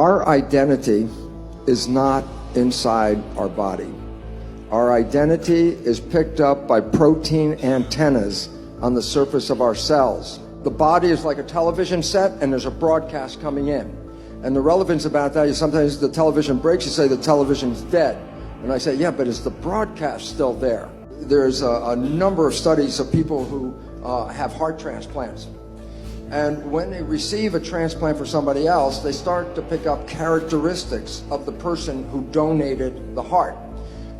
Our identity is not inside our body. Our identity is picked up by protein antennas on the surface of our cells. The body is like a television set, and there's a broadcast coming in. And the relevance about that is sometimes the television breaks, you say the television's dead. And I say, yeah, but is the broadcast still there? There's a number of studies of people who have heart transplants. And when they receive a transplant for somebody else, they start to pick up characteristics of the person who donated the heart.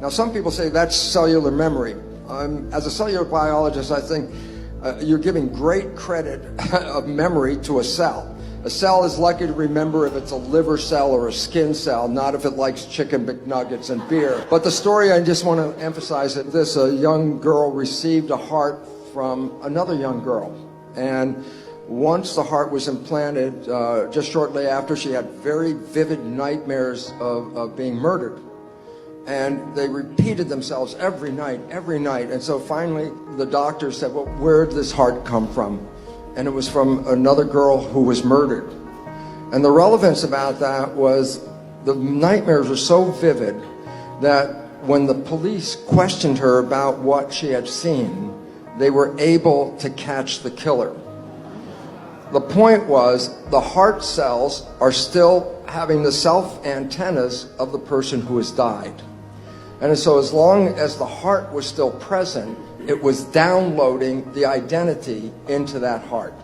Now, some people say that's cellular memory. As a cellular biologist, I think you're giving great credit of memory to a cell. A cell is lucky to remember if it's a liver cell or a skin cell, not if it likes chicken McNuggets and beer. But the story I just want to emphasize is this: a young girl received a heart from another young girl. And once the heart was implanted, just shortly after, she had very vivid nightmares of being murdered. And they repeated themselves every night. And so finally, the doctor said, well, where did this heart come from? And it was from another girl who was murdered. And the relevance about that was the nightmares were so vivid that when the police questioned her about what she had seen, they were able to catch the killer. The point was, the heart cells are still having the self antennas of the person who has died. And so as long as the heart was still present, it was downloading the identity into that heart.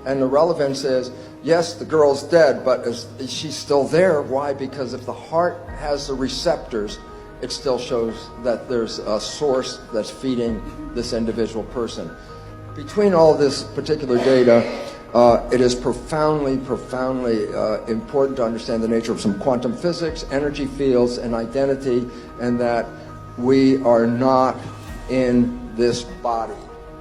And the relevance is, yes, the girl's dead, but she's still there. Why? Because if the heart has the receptors, it still shows that there's a source that's feeding this individual person. Between all this particular data, it is profoundly important to understand the nature of some quantum physics, energy fields, and identity, and that we are not in this body.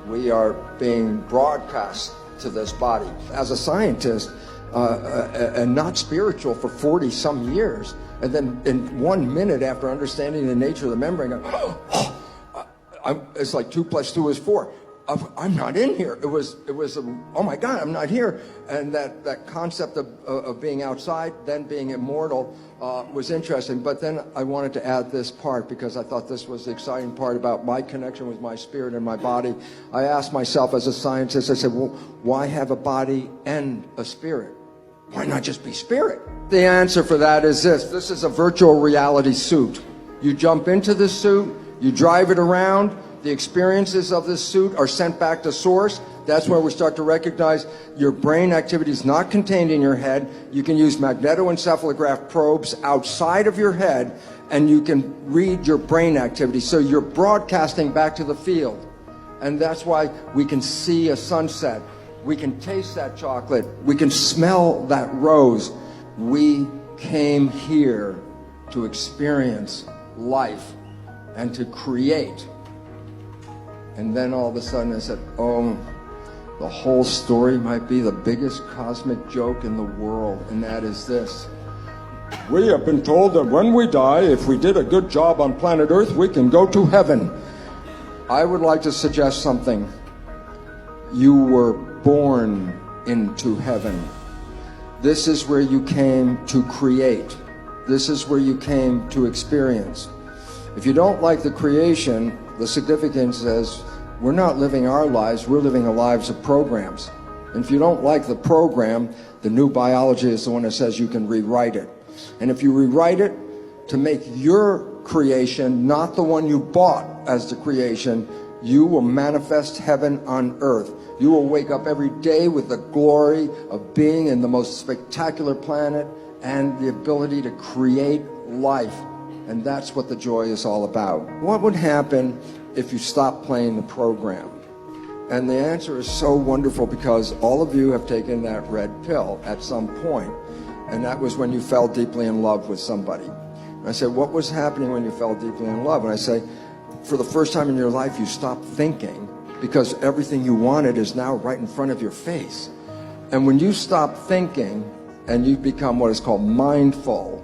We are being broadcast to this body. As a scientist, and not spiritual for 40 some years, and then in 1 minute after understanding the nature of the membrane, it's like 2 + 2 is 4. I'm not in here. It was oh my God, I'm not here. And that concept of being outside, then being immortal, was interesting. But then I wanted to add this part because I thought this was the exciting part about my connection with my spirit and my body. I asked myself as a scientist, I said, well, why have a body and a spirit? Why not just be spirit? The answer for that is this. This is a virtual reality suit. You jump into this suit, you drive it around. The experiences of this suit are sent back to source. That's where we start to recognize your brain activity is not contained in your head. You can use magnetoencephalograph probes outside of your head, and you can read your brain activity. So you're broadcasting back to the field. And that's why we can see a sunset. We can taste that chocolate. We can smell that rose. We came here to experience life and to create. And then all of a sudden I said, oh, the whole story might be the biggest cosmic joke in the world, and that is this. We have been told that when we die, if we did a good job on planet Earth, we can go to heaven. I would like to suggest something. You were born into heaven. This is where you came to create. This is where you came to experience. If you don't like the creation, the significance is we're not living our lives, we're living the lives of programs. And if you don't like the program, the new biology is the one that says you can rewrite it. And if you rewrite it to make your creation not the one you bought as the creation, you will manifest heaven on earth. You will wake up every day with the glory of being in the most spectacular planet and the ability to create life. And that's what the joy is all about. What would happen if you stopped playing the program? And the answer is so wonderful because all of you have taken that red pill at some point, and that was when you fell deeply in love with somebody. And I said, what was happening when you fell deeply in love? And I say, for the first time in your life, you stopped thinking because everything you wanted is now right in front of your face. And when you stop thinking and you become what is called mindful,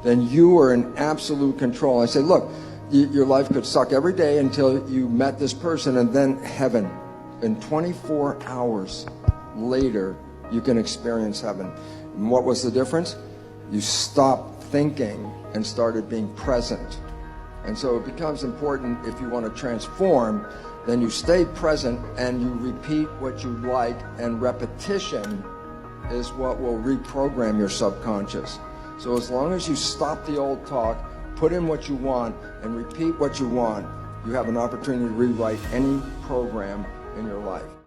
then you are in absolute control. I say, look, your life could suck every day until you met this person, and then heaven. In 24 hours later, you can experience heaven. And what was the difference? you stopped thinking and started being present. And so it becomes important, if you want to transform, then you stay present and you repeat what you like, and repetition is what will reprogram your subconscious. So as long as you stop the old talk, put in what you want, and repeat what you want, you have an opportunity to rewrite any program in your life.